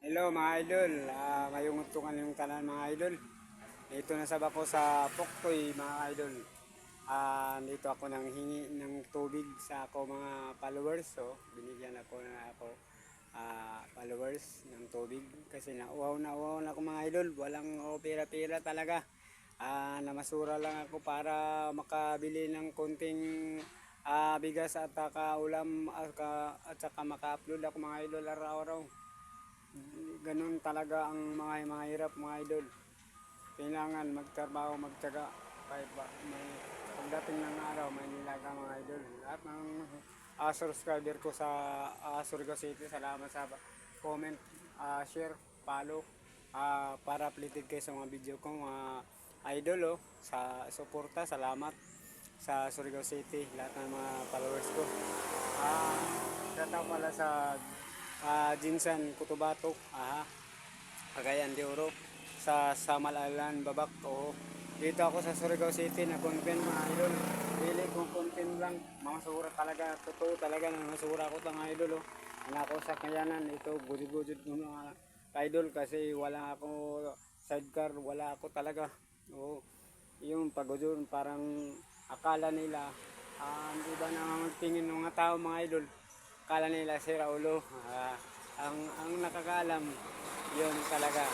Hello mga idol, ngayong untungan yung kanan mga idol. Dito na sab ako sa Poktoy mga idol. Dito ako nang hingi ng tubig sa ako mga followers. So, binigyan ako followers ng tubig kasi nauhaw na ako mga idol. Walang pera-pera talaga. Namasura lang ako para makabili ng konting bigas at ulam at saka maka-upload ako mga idol araw-araw. Ganun talaga ang mga mahirap mga idol. Kailangan magtrabaho, magtiyaga. Kahit ba, pagdating ng araw, may nilaga mga idol. Lahat ng subscriber ko sa Surigao City, salamat sa comment, share, follow. Para updated kayo sa mga video ko mga idol. Sa suporta, salamat sa Surigao City, lahat ng mga followers ko. Shoutout pala sa Jinsan Cotabato, Cagayan de Oro, sa Samalalan, Babak. Dito ako sa Surigao City na content mga idol. Pili kong content lang, masura talaga, totoo talaga na masura ko mga idol. Anak ko sa kayanan, ito gujud-gujud ng mga idol kasi wala ako sidecar, wala ako talaga. Yung pagujud parang akala nila, hindi ba na magtingin ng mga tao mga idol. Akala nila si Raulo, ang nakakaalam, yun talaga.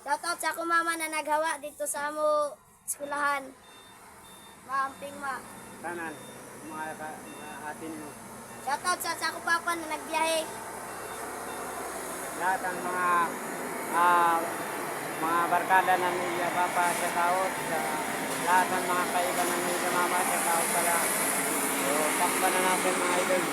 Shoutout sa ako mama na naghawa dito sa amo eskwelahan. Maamping ma. Tanan, mga atin mo. Shoutout sa ako papa na nagbiyahe. Lahat ng mga barkada ng Emilia Papa sa taot, sa lahat ng mga kaiba ng Emilia Mama sa taot pala. So, takpan na natin mga idol.